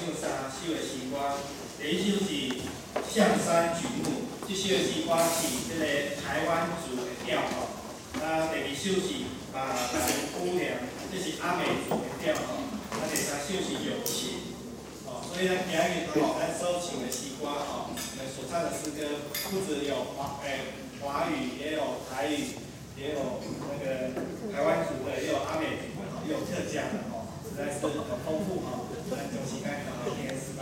唱三首的诗歌，第一首是《象山举目》，这首诗歌是这个台湾族的调吼。第二首是马兰姑娘，这是阿美族的调吼。第三首是友情。所以咱今日咱所唱的诗歌所唱的诗歌不只有华语，也有台语，也有那个台湾族的，也有阿美族的，也有客家的实在是很丰富咱就期待好好听的示范。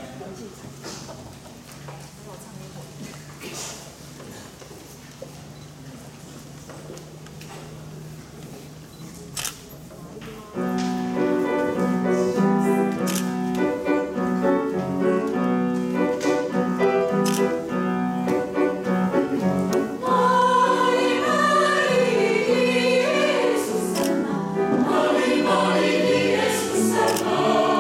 Mali, Mali, Jesus,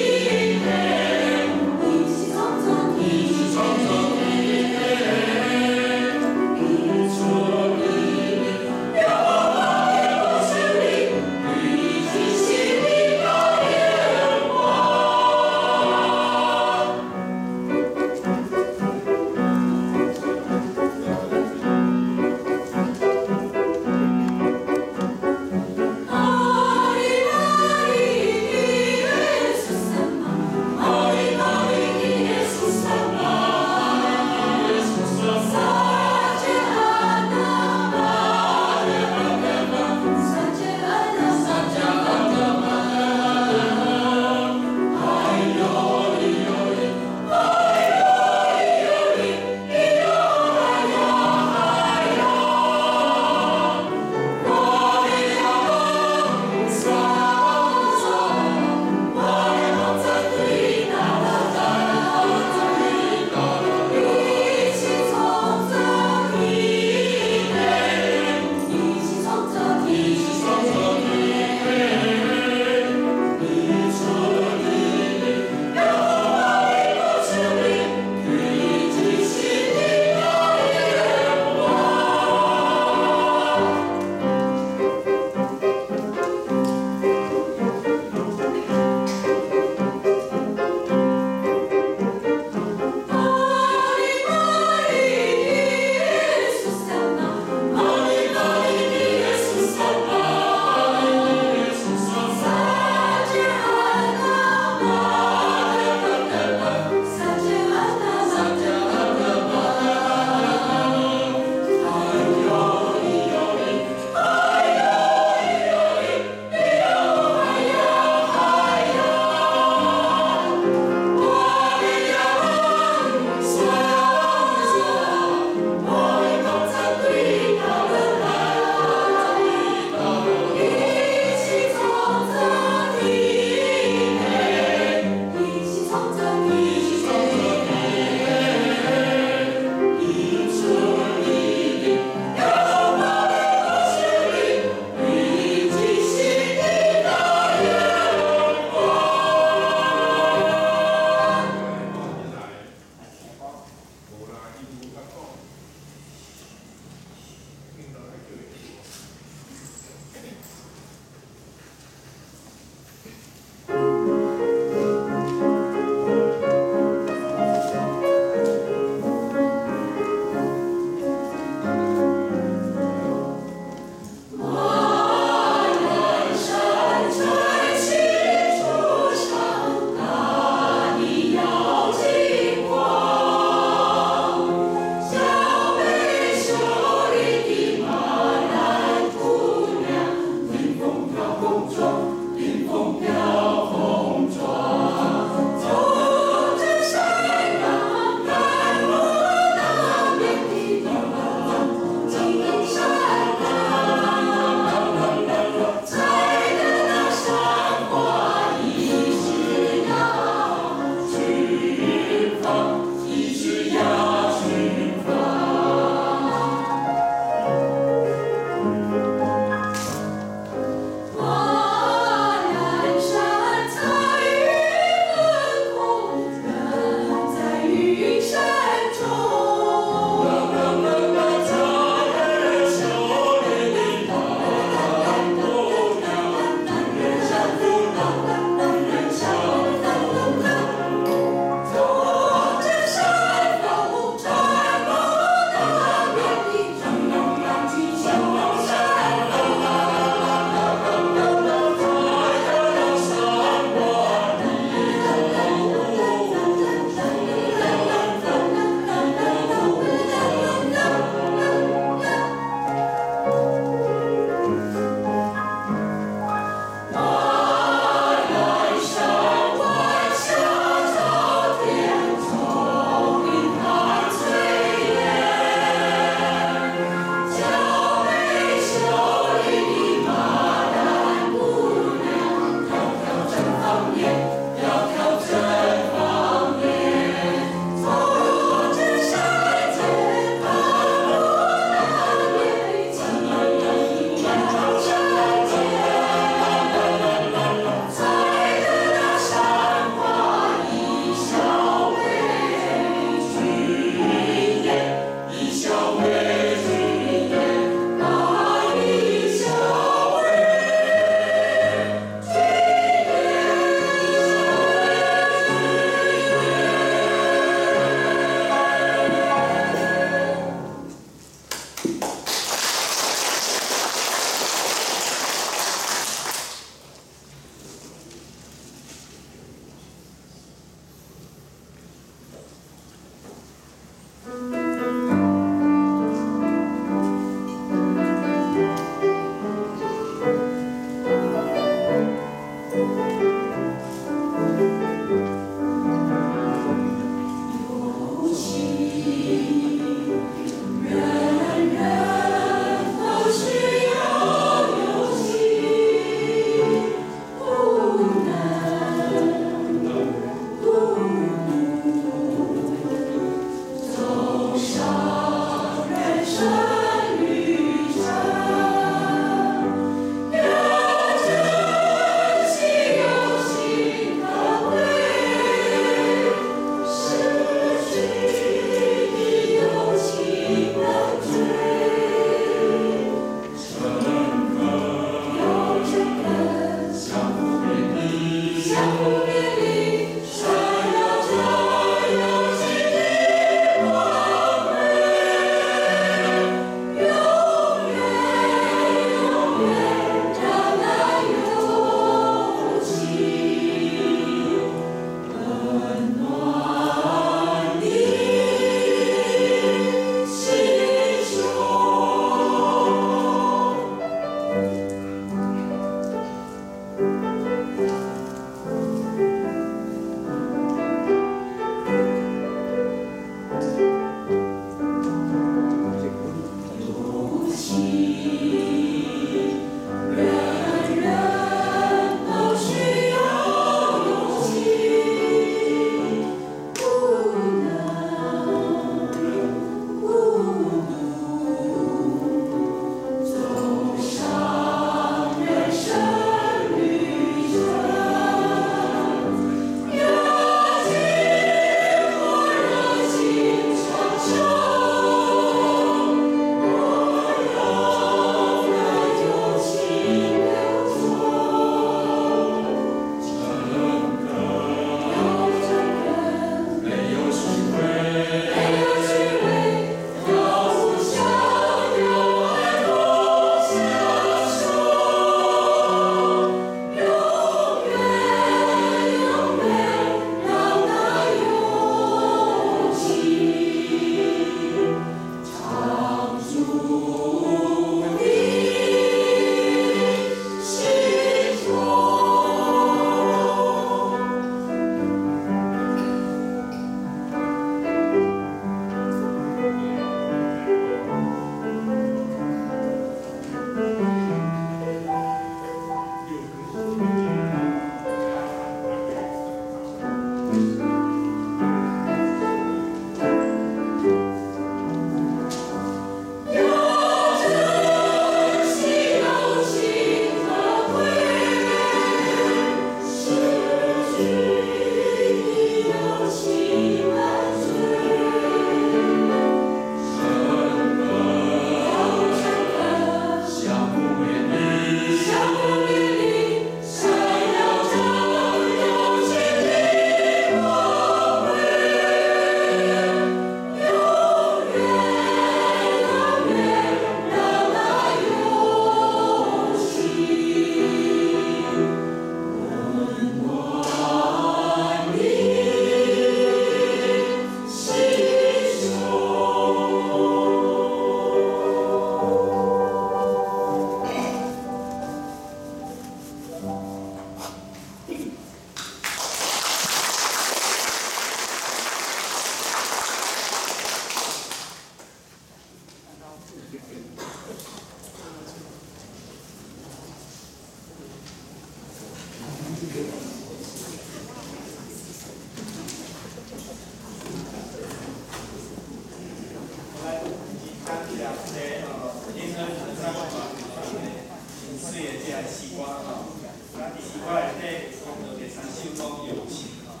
的这个诗歌吼，伫诗歌内底讲到第三首讲友情吼，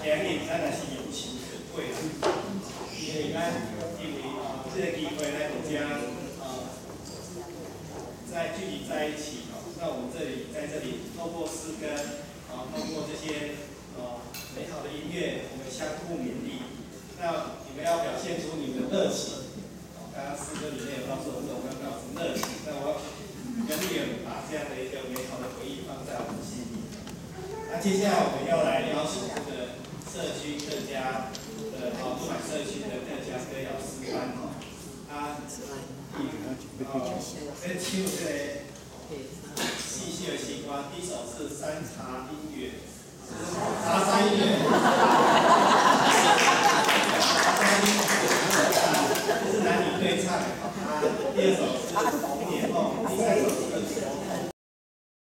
今日咱也是友情可贵啦，因为这个机会来我家再聚集在一起吼，那我们在这里透过诗歌透过这些美好的音乐，我们相互勉励。那你们要表现出你们的热情。刚刚诗歌里面有告诉我们，我们要表示热情。那我要跟你们把这样的一个美好的回忆放在我们心里。那接下来我们要来邀请这个社区客家的不满社区的客家歌谣诗班他在唱这个戏谑的西瓜，第一首是山茶音乐，茶山音乐。这是男女对唱，第二首是